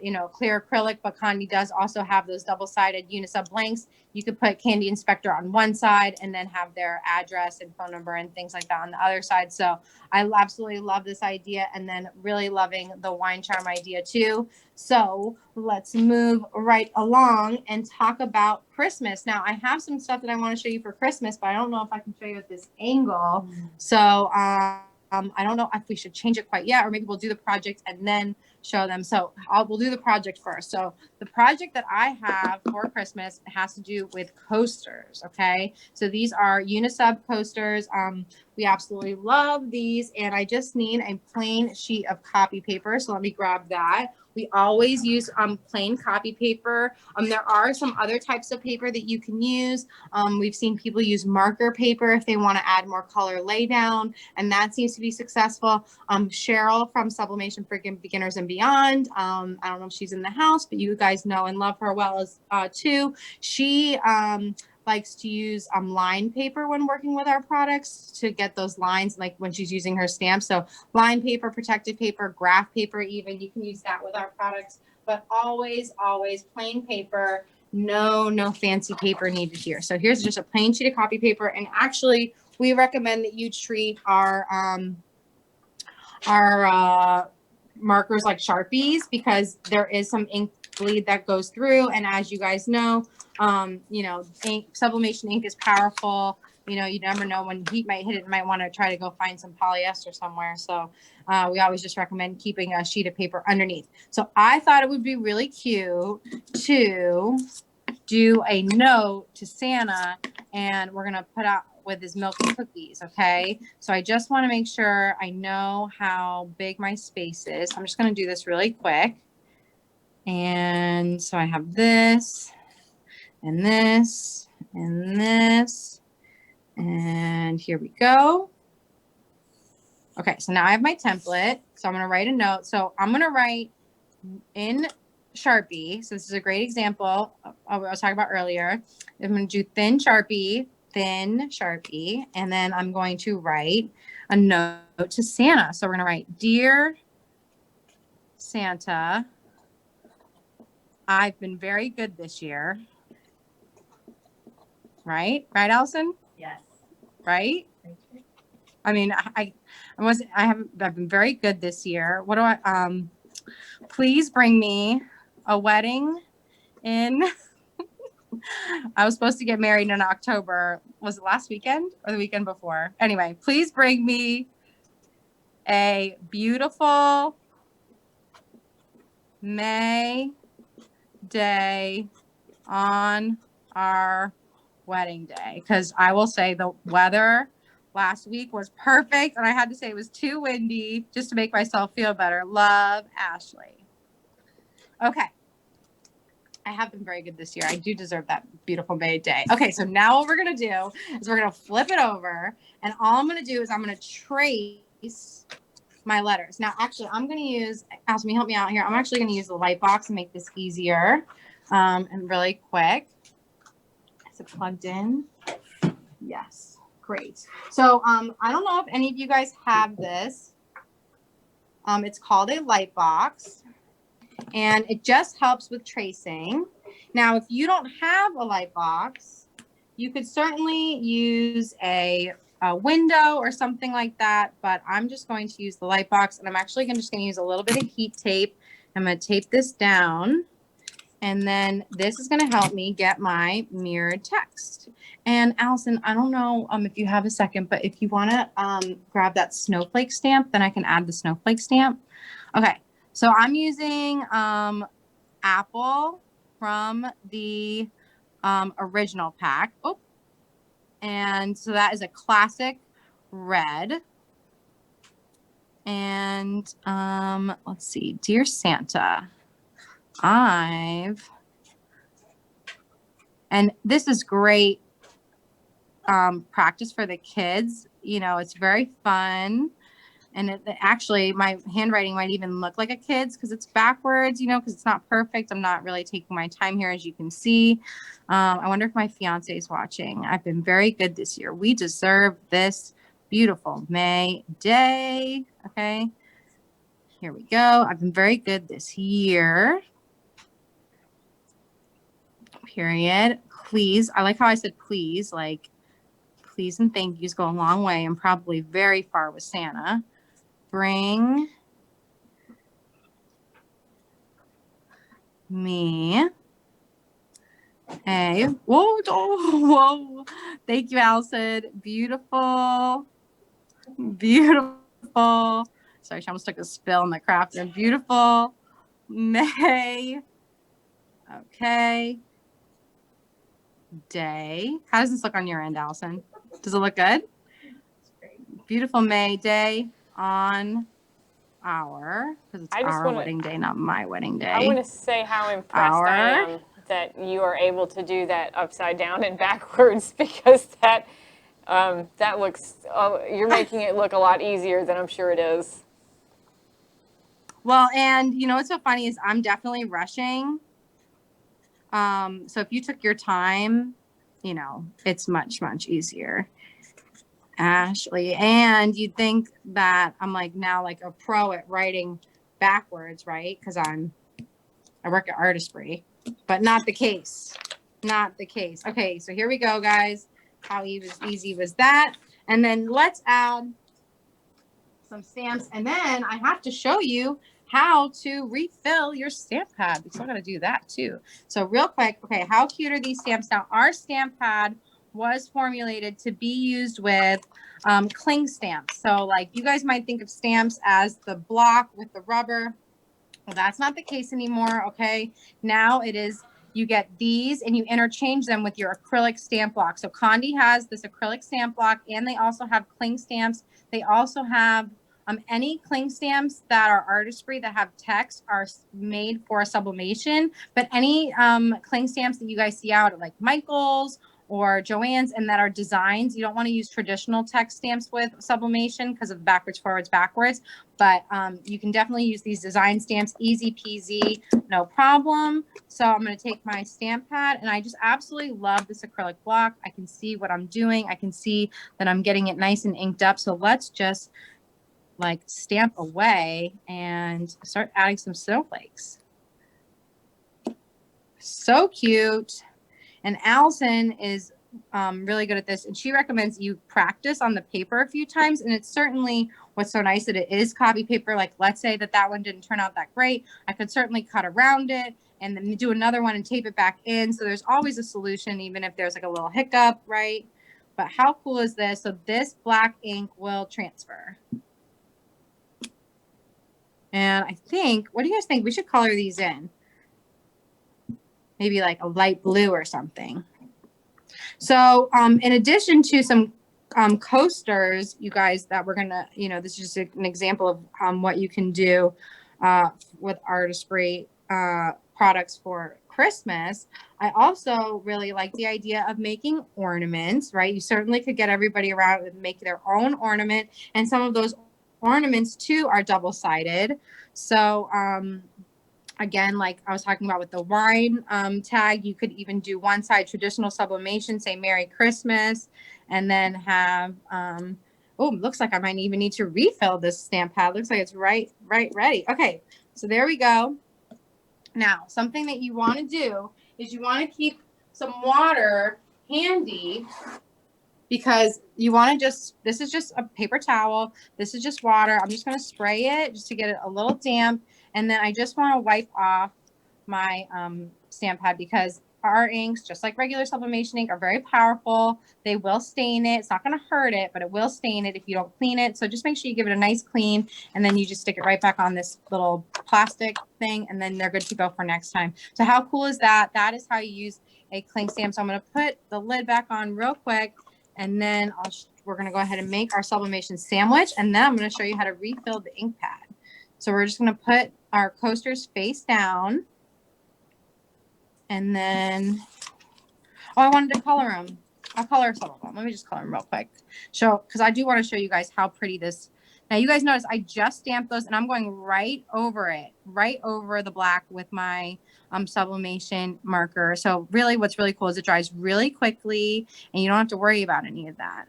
you know, clear acrylic, but Condé does also have those double-sided unisub blanks. You could put Candy Inspector on one side and then have their address and phone number and things like that on the other side. So I absolutely love this idea, and then really loving the wine charm idea too. So let's move right along and talk about Christmas. Now I have some stuff that I want to show you for Christmas, but I don't know if I can show you at this angle. So I don't know if we should change it quite yet, or maybe we'll do the project and then show them. So we'll do the project first. So the project that I have for Christmas has to do with coasters. Okay. So these are unisub coasters. We absolutely love these. And I just need a plain sheet of copy paper. So let me grab that. We always use plain copy paper. There are some other types of paper that you can use. We've seen people use marker paper if they want to add more color lay down, and that seems to be successful. Cheryl from Sublimation for Beginners and Beyond. I don't know if she's in the house, but you guys know and love her well as too. She likes to use line paper when working with our products to get those lines, like when she's using her stamps. So line paper, protective paper, graph paper, even you can use that with our products, but always plain paper. No fancy paper needed here. So here's just a plain sheet of copy paper. And actually we recommend that you treat our markers like Sharpies, because there is some ink bleed that goes through. And as you guys know, you know, sublimation ink is powerful. You know, you never know when heat might hit it. You might want to try to go find some polyester somewhere. So we always just recommend keeping a sheet of paper underneath. So I thought it would be really cute to do a note to Santa, and we're going to put out with his milk and cookies. Okay. So I just want to make sure I know how big my space is. I'm just going to do this really quick. And so I have this and this and this, and here we go. Okay, so now I have my template. So I'm going to write a note. So I'm going to write in Sharpie. So this is a great example of what I was talking about earlier. I'm going to do thin Sharpie. And then I'm going to write a note to Santa. So we're going to write, Dear Santa, I've been very good this year. Right, Allison? Yes. Right? I mean, I've been very good this year. What do please bring me a wedding in, I was supposed to get married in October. Was it last weekend or the weekend before? Anyway, please bring me a beautiful May day on our wedding day. Because I will say the weather last week was perfect, and I had to say it was too windy just to make myself feel better. Love, Ashley. Okay. I have been very good this year. I do deserve that beautiful May day. Okay, so now what we're going to do is we're going to flip it over, and all I'm going to do is I'm going to trace my letters. Now, actually, I'm going to use, Ashley, help me out here. I'm actually going to use the light box and make this easier and really quick. Is it plugged in? Yes. Great. So I don't know if any of you guys have this. It's called a light box, and it just helps with tracing. Now, if you don't have a light box, you could certainly use a window or something like that, but I'm just going to use the light box, and I'm actually just going to use a little bit of heat tape. I'm going to tape this down, and then this is going to help me get my mirrored text. And Allison, I don't know if you have a second, but if you want to grab that snowflake stamp, then I can add the snowflake stamp. Okay, so I'm using Apple from the original pack. Oh, and so that is a classic red. And let's see, Dear Santa, and this is great practice for the kids. You know, it's very fun. And actually, my handwriting might even look like a kid's because it's backwards, you know, because it's not perfect. I'm not really taking my time here, as you can see. I wonder if my fiance is watching. I've been very good this year. We deserve this beautiful May day. Okay. Here we go. I've been very good this year. Period. Please. I like how I said please. Like, please and thank yous go a long way and probably very far with Santa. Bring me a whoa. Thank you, Allison. Beautiful. Sorry, she almost took a spill in the craft. And beautiful May. Okay. Day. How does this look on your end, Allison? Does it look good? Beautiful May day on our, because it's our wedding day, not my wedding day. I want to say how impressed I am that you are able to do that upside down and backwards, because that looks, you're making it look a lot easier than I'm sure it is. Well, and you know what's so funny is I'm definitely rushing. So if you took your time, you know, it's much, much easier. Ashley, and you'd think that I'm like now like a pro at writing backwards, right? Because I work at Artesprix, but not the case. Not the case. Okay, so here we go, guys. How easy was that? And then let's add some stamps, and then I have to show you how to refill your stamp pad, because I got to do that too. So real quick, okay, how cute are these stamps? Now, our stamp pad was formulated to be used with cling stamps. So like you guys might think of stamps as the block with the rubber. Well, that's not the case anymore. Okay. Now it is, you get these and you interchange them with your acrylic stamp block. So Condé has this acrylic stamp block, and they also have cling stamps. They also have any cling stamps that are Artesprix that have text are made for sublimation, but any cling stamps that you guys see out at like Michael's or Joann's, and that are designs. You don't want to use traditional text stamps with sublimation because of backwards, forwards, backwards. But you can definitely use these design stamps, easy peasy, no problem. So I'm going to take my stamp pad, and I just absolutely love this acrylic block. I can see what I'm doing. I can see that I'm getting it nice and inked up. So let's just like stamp away and start adding some snowflakes. So cute. And Allison is really good at this, and she recommends you practice on the paper a few times. And it's certainly what's so nice that it is copy paper. Like, let's say that one didn't turn out that great. I could certainly cut around it and then do another one and tape it back in. So there's always a solution, even if there's like a little hiccup, right? But how cool is this? So this black ink will transfer. And I think, what do you guys think? We should color these in. Maybe like a light blue or something. So in addition to some coasters, you guys, that we're gonna, this is just an example of what you can do with Artesprix products for Christmas. I also really like the idea of making ornaments, right? You certainly could get everybody around and make their own ornament. And some of those ornaments too are double-sided. So again, like I was talking about with the wine tag, you could even do one side traditional sublimation, say Merry Christmas, and then have, oh, looks like I might even need to refill this stamp pad. Looks like it's right ready. Okay, so there we go. Now, something that you want to do is you want to keep some water handy, because you want to this is just a paper towel. This is just water. I'm just going to spray it just to get it a little damp. And then I just want to wipe off my stamp pad, because our inks, just like regular sublimation ink, are very powerful. They will stain it. It's not going to hurt it, but it will stain it if you don't clean it. So just make sure you give it a nice clean, and then you just stick it right back on this little plastic thing, and then they're good to go for next time. So how cool is that? That is how you use a cling stamp. So I'm going to put the lid back on real quick, and then we're going to go ahead and make our sublimation sandwich, and then I'm going to show you how to refill the ink pad. So we're just going to put our coasters face down, and then, oh, I wanted to color them. I'll color some of them. Let me just color them real quick. Because I do want to show you guys how pretty this. Now you guys notice I just stamped those, and I'm going right over it, right over the black with my sublimation marker. So really what's really cool is it dries really quickly, and you don't have to worry about any of that.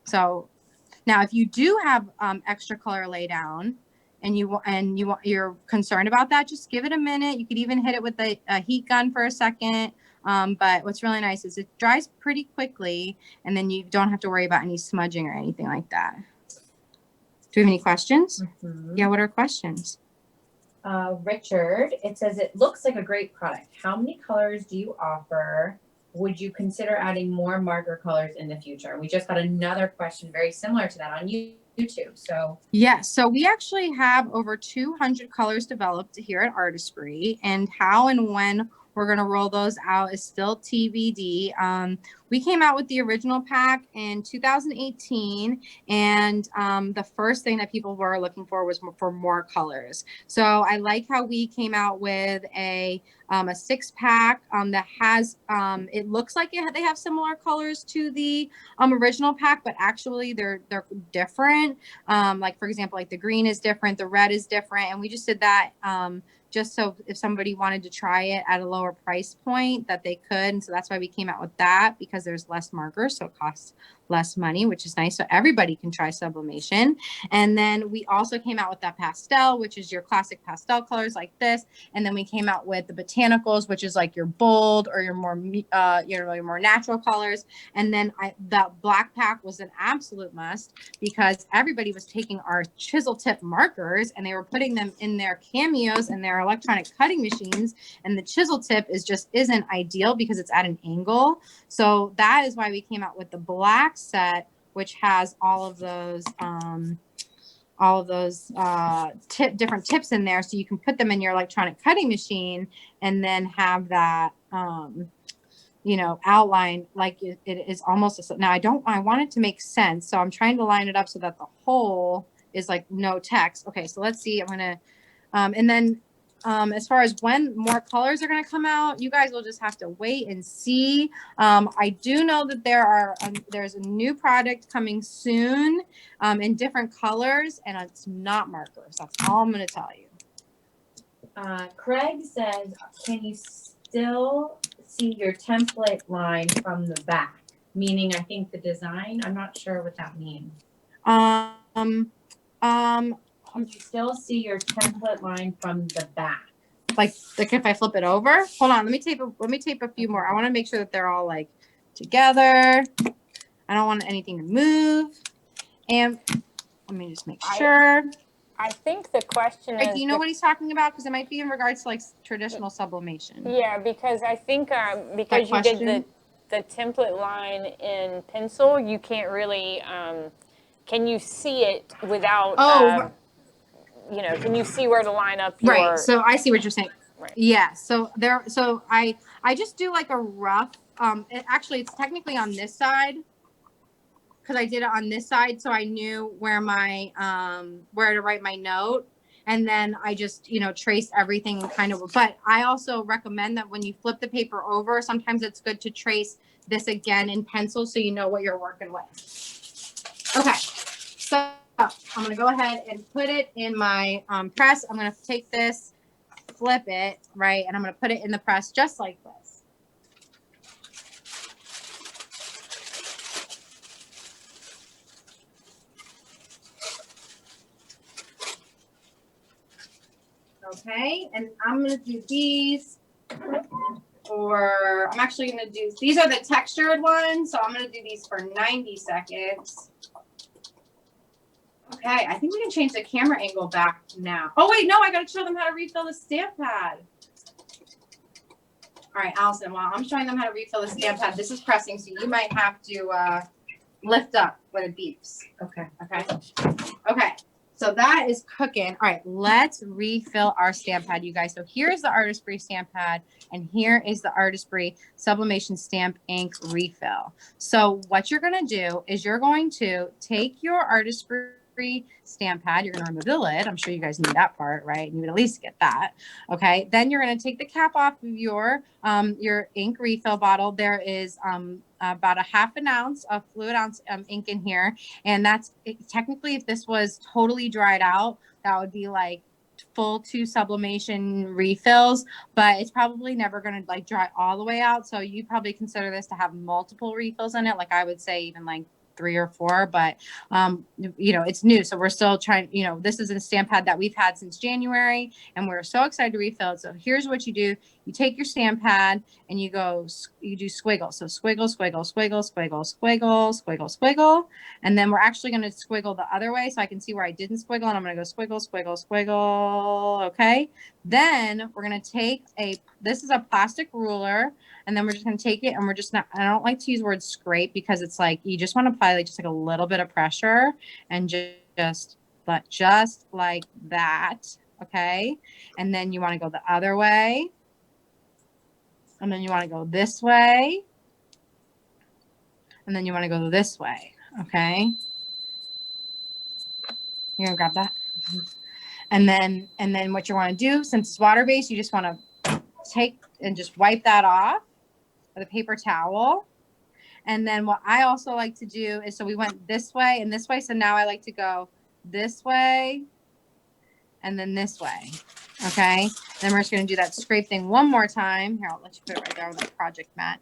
So now if you do have extra color lay down, and you're concerned about that, just give it a minute. You could even hit it with a heat gun for a second. But what's really nice is it dries pretty quickly, and then you don't have to worry about any smudging or anything like that. Do we have any questions? Mm-hmm. Yeah, what are questions? Richard, it says it looks like a great product. How many colors do you offer? Would you consider adding more marker colors in the future? We just got another question very similar to that on YouTube. So yes, so we actually have over 200 colors developed here at Artesprix, and how and when we're going to roll those out is still TBD. We came out with the original pack in 2018, and the first thing that people were looking for was for more colors. So I like how we came out with a 6-pack that has, it looks like they have similar colors to the original pack, but actually they're different. Like for example, like the green is different, the red is different, and we just did that just so if somebody wanted to try it at a lower price point that they could. And so that's why we came out with that, because there's less markers, so it costs less money, which is nice. So everybody can try sublimation. And then we also came out with that pastel, which is your classic pastel colors like this. And then we came out with the botanicals, which is like your bold or your more, your more natural colors. And then the black pack was an absolute must, because everybody was taking our chisel tip markers and they were putting them in their cameos and their electronic cutting machines. And the chisel tip isn't ideal because it's at an angle. So that is why we came out with the black set, which has all of those different tips in there, so you can put them in your electronic cutting machine and then have that outline like it is almost now I want it to make sense, so I'm trying to line it up so that the whole is like no text. Okay, so let's see. I'm gonna and then as far as when more colors are going to come out, you guys will just have to wait and see. I do know that there's a new product coming soon in different colors, and it's not markers. That's all I'm going to tell you. Craig says, can you still see your template line from the back? Meaning, I think the design, I'm not sure what that means. Can you still see your template line from the back? Like if I flip it over, hold on, let me tape a few more. I want to make sure that they're all like together. I don't want anything to move. And let me just make sure. I think the question is. Do you know what he's talking about? Because it might be in regards to like traditional sublimation. Yeah, because I think because you did the template line in pencil, you can't really. Can you see it without? You know, can you see where to line up your? Right. So I see what you're saying. Right. Yeah. So I just do like a rough. Actually, it's technically on this side. Because I did it on this side, so I knew where my where to write my note, and then I just traced everything and kind of. But I also recommend that when you flip the paper over, sometimes it's good to trace this again in pencil so you know what you're working with. Okay, so I'm gonna go ahead and put it in my press. I'm gonna take this, flip it right, and I'm gonna put it in the press just like this. Okay, and I'm going to do these, or I'm actually going to do, these are the textured ones, so I'm going to do these for 90 seconds. Okay, I think we can change the camera angle back now. Oh, wait, no, I got to show them how to refill the stamp pad. All right, Allison, while I'm showing them how to refill the stamp pad, this is pressing, so you might have to lift up when it beeps. Okay. Okay. So that is cooking. All right, let's refill our stamp pad, you guys. So here's the Artesprix stamp pad, and here is the Artesprix Sublimation Stamp Ink Refill. So what you're going to do is you're going to take your Artesprix stamp pad. You're going to remove the lid. I'm sure you guys need that part, right? You would at least get that. Okay. Then you're going to take the cap off of your ink refill bottle. There is about a half an ounce of fluid ounce ink in here. And that's technically, if this was totally dried out, that would be like full 2 sublimation refills, but it's probably never going to like dry all the way out. So you probably consider this to have multiple refills in it. Like I would say even like 3 or 4, but it's new, so we're still trying. This is a stamp pad that we've had since January, and we're so excited to refill it. So here's what you do: you take your stamp pad and you do squiggle. So squiggle, squiggle, squiggle, squiggle, squiggle, squiggle, squiggle, and then we're actually going to squiggle the other way, so I can see where I didn't squiggle, and I'm going to go squiggle, squiggle, squiggle. Okay. Then we're going to take this is a plastic ruler, and then we're just going to take it, and we're just not, I don't like to use the word scrape because it's like, you just want to apply like just like a little bit of pressure and just like that. Okay. And then you want to go the other way. And then you want to go this way. And then you want to go this way. Okay. You're going to grab that. And then what you want to do, since it's water-based, you just want to take and just wipe that off with a paper towel. And then what I also like to do is, so we went this way and this way. So now I like to go this way and then this way. Okay. Then we're just going to do that scrape thing one more time. Here, I'll let you put it right there on the project mat.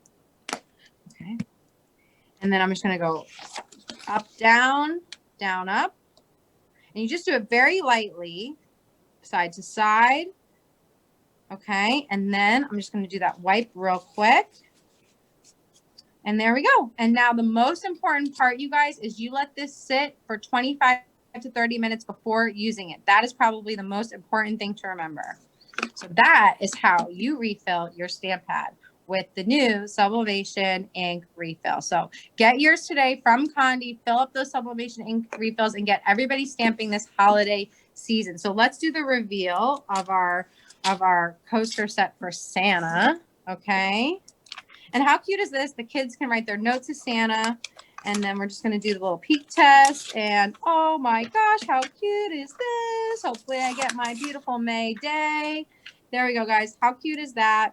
Okay. And then I'm just going to go up, down, down, up. And you just do it very lightly, side to side. Okay. And then I'm just going to do that wipe real quick. And there we go. And now the most important part, you guys, is you let this sit for 25 to 30 minutes before using it. That is probably the most important thing to remember. So that is how you refill your stamp pad with the new sublimation ink refill. So get yours today from Condé, fill up those sublimation ink refills, and get everybody stamping this holiday season. So let's do the reveal of our coaster set for Santa. Okay. And how cute is this? The kids can write their note to Santa. And then we're just going to do the little peek test. And oh my gosh, how cute is this? Hopefully I get my beautiful May day. there we go, guys. How cute is that?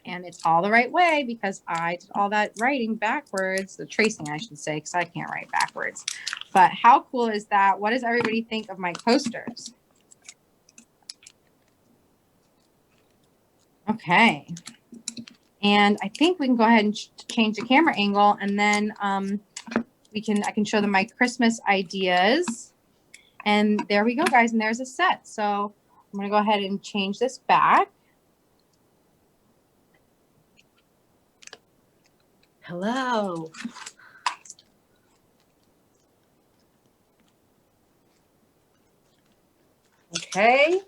And it's all the right way because I did all that writing backwards, the tracing, I should say, because I can't write backwards. But how cool is that? What does everybody think of my coasters? Okay. And I think we can go ahead and change the camera angle, and then I can show them my Christmas ideas. And there we go, guys. And there's a set. So I'm going to go ahead and change this back. Hello. Okay.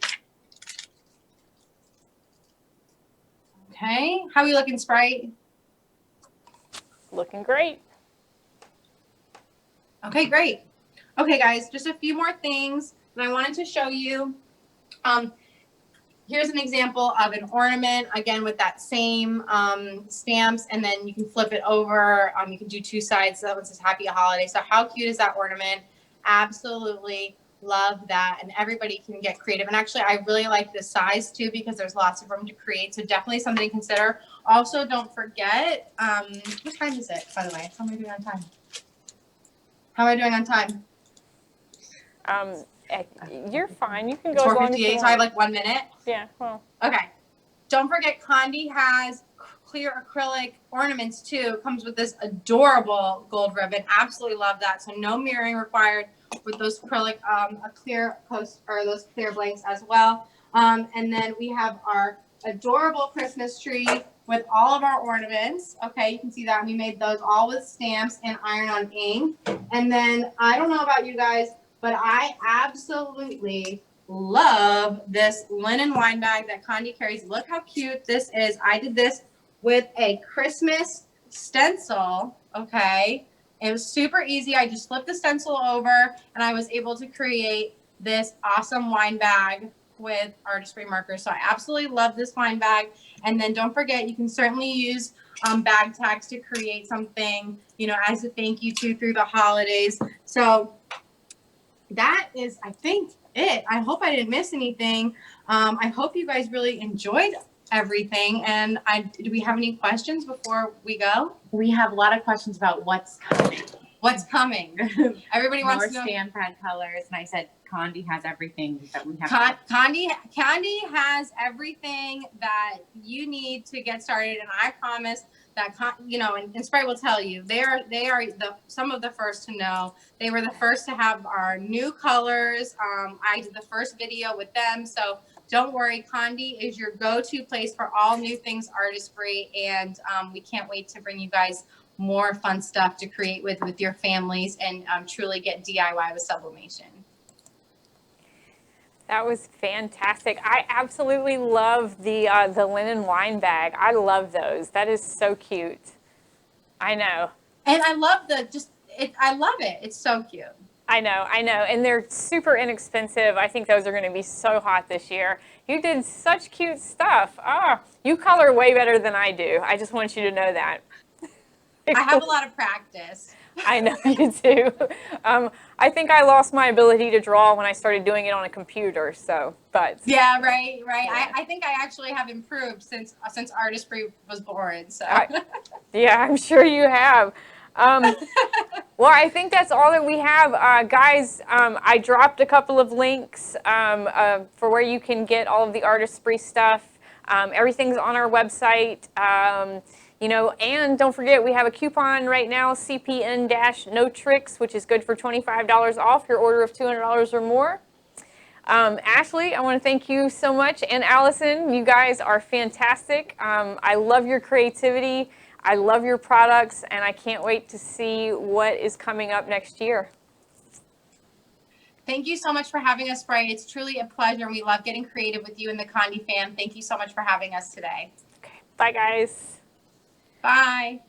Okay. How are we looking, Sprite? Looking great. Okay, great. Okay, guys, just a few more things that I wanted to show you. Here's an example of an ornament, again, with that same stamps, and then you can flip it over. You can do two sides. So that one says Happy Holiday. So how cute is that ornament? Absolutely love that. And everybody can get creative. And actually, I really like this size, too, because there's lots of room to create. So definitely something to consider. Also, don't forget, what time is it, by the way? How am I doing on time? How am I doing on time? You're fine. You can go as long as you 4:58, want. so I have like 1 minute. Yeah, well. Okay. Don't forget, Condé has clear acrylic ornaments too. It comes with this adorable gold ribbon. Absolutely love that. So no mirroring required with those acrylic, clear post or those clear blanks as well. And then we have our adorable Christmas tree with all of our ornaments. Okay, you can see that we made those all with stamps and iron-on ink. And then I don't know about you guys, but I absolutely love this linen wine bag that Condé carries. Look how cute this is. I did this with a Christmas stencil, okay? It was super easy. I just flipped the stencil over and I was able to create this awesome wine bag with Artesprix markers. So I absolutely love this wine bag. And then don't forget, you can certainly use bag tags to create something, you know, as a thank you to through the holidays. So that is, I think, it. I hope I didn't miss anything. I hope you guys really enjoyed everything. And do we have any questions before we go? We have a lot of questions about what's coming. What's coming? Everybody wants More to know. stamp pad colors, and I said Condé has everything that we have. Condé has everything that you need to get started, and I promise that and Sprite will tell you they are some of the first to know. They were the first to have our new colors. I did the first video with them, so don't worry. Condé is your go-to place for all new things Artesprix, and we can't wait to bring you guys more fun stuff to create with your families and truly get DIY with sublimation. That was fantastic. I absolutely love the linen wine bag. I love those. That is so cute. I know. And I love I love it. It's so cute. I know. And they're super inexpensive. I think those are going to be so hot this year. You did such cute stuff. You color way better than I do. I just want you to know that. I have a lot of practice. I know you do. I think I lost my ability to draw when I started doing it on a computer. But yeah, right. Yeah. I think I actually have improved since Artesprix was born. So yeah, I'm sure you have. Well, I think that's all that we have, guys. I dropped a couple of links for where you can get all of the Artesprix stuff. Everything's on our website. And don't forget, we have a coupon right now, CPN-No Tricks, which is good for $25 off your order of $200 or more. Ashley, I want to thank you so much. And Allison, you guys are fantastic. I love your creativity. I love your products, and I can't wait to see what is coming up next year. Thank you so much for having us, Sprite. It's truly a pleasure. We love getting creative with you and the Condé fam. Thank you so much for having us today. Okay, bye, guys. Bye.